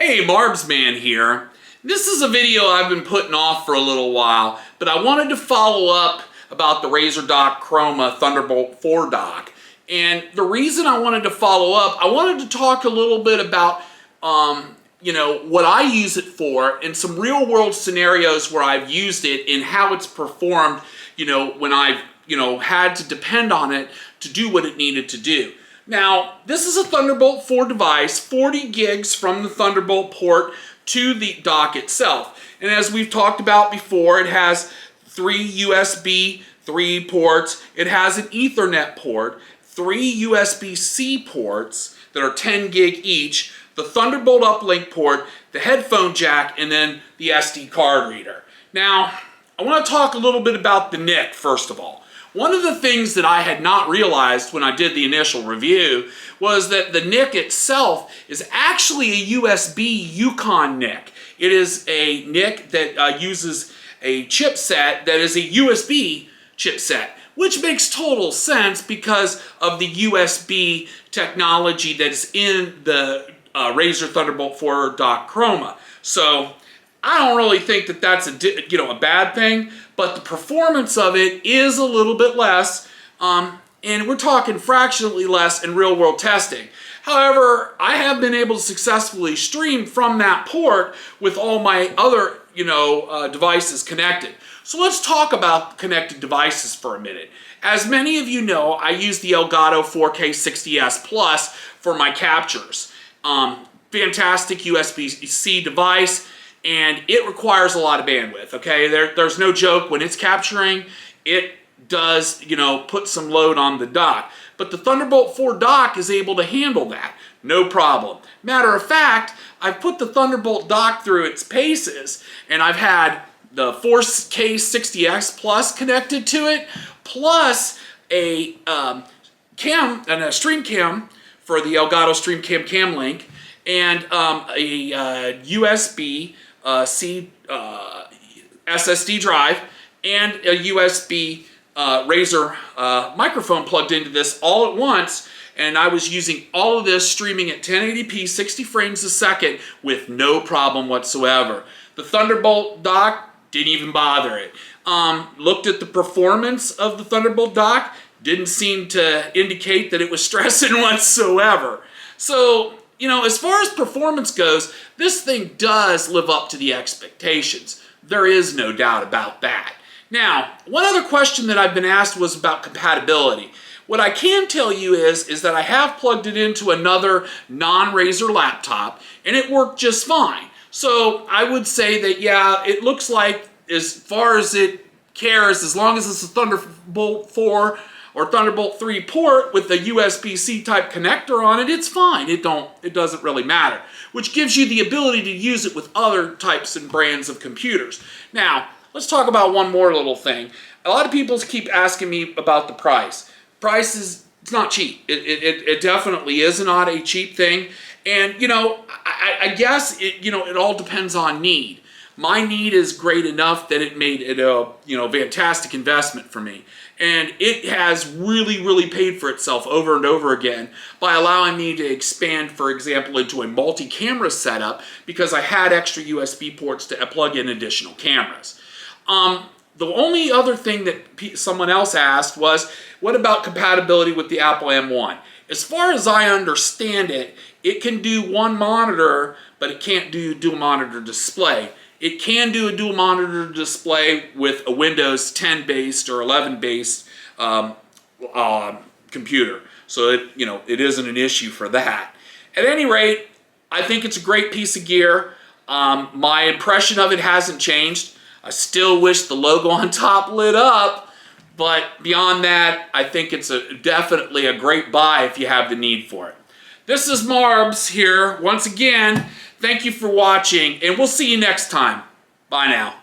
Hey, Marlbs man here. This is a video I've been putting off for a little while, but I wanted to follow up about the Razer Dock Chroma Thunderbolt 4 dock. And the reason I wanted to follow up, I wanted to talk a little bit about what I use it for and some real world scenarios where I've used it and how it's performed, when I've, had to depend on it to do what it needed to do. Now, this is a Thunderbolt 4 device, 40 gigs from the Thunderbolt port to the dock itself. And as we've talked about before, it has 3 USB 3 ports, it has an Ethernet port, 3 USB-C ports that are 10 gig each, the Thunderbolt uplink port, the headphone jack, and then the SD card reader. Now, I want to talk a little bit about the NIC first of all. One of the things that I had not realized when I did the initial review was that the NIC itself is actually a USB Yukon NIC. It is a NIC that uses a chipset that is a USB chipset, which makes total sense because of the USB technology that's in the Razer Thunderbolt 4 Dock Chroma. So I don't really think that that's a bad thing, but the performance of it is a little bit less, and we're talking fractionally less in real world testing. However, I have been able to successfully stream from that port with all my other devices connected. So let's talk about connected devices for a minute. As many of you know, I use the Elgato 4K 60S Plus for my captures. Fantastic USB-C device, and it requires a lot of bandwidth, okay? There's no joke, when it's capturing, it does, put some load on the dock. But the Thunderbolt 4 dock is able to handle that, no problem. Matter of fact, I've put the Thunderbolt dock through its paces, and I've had the 4K 60X Plus connected to it, plus a cam and a stream cam for the Elgato Stream Cam Link, and a USB C SSD drive, and a USB Razer microphone plugged into this all at once, and I was using all of this streaming at 1080p 60 frames a second with no problem whatsoever. The Thunderbolt dock didn't even bother it. Looked at the performance of the Thunderbolt dock, didn't seem to indicate that it was stressing whatsoever. So, as far as performance goes, this thing does live up to the expectations. There is no doubt about that. Now, one other question that I've been asked was about compatibility. What I can tell you is that I have plugged it into another non-Razer laptop, and it worked just fine. So I would say that, yeah, it looks like as far as it cares, as long as it's a Thunderbolt 4 or Thunderbolt 3 port with a USB-C type connector on it, it's fine. It doesn't really matter, which gives you the ability to use it with other types and brands of computers. Now, let's talk about one more little thing. A lot of people keep asking me about the price. Price it's not cheap. It definitely is not a cheap thing. And, I guess it all depends on need. My need is great enough that it made it a fantastic investment for me. And it has really, really paid for itself over and over again by allowing me to expand, for example, into a multi-camera setup because I had extra USB ports to plug in additional cameras. The only other thing that someone else asked was, what about compatibility with the Apple M1? As far as I understand it, it can do one monitor, but it can't do dual monitor display. It can do a dual monitor display with a Windows 10 based or 11 based computer. So it isn't an issue for that. At any rate, I think it's a great piece of gear. My impression of it hasn't changed. I still wish the logo on top lit up, but beyond that, I think it's definitely a great buy if you have the need for it. This is Marlbs here once again. Thank you for watching, and we'll see you next time. Bye now.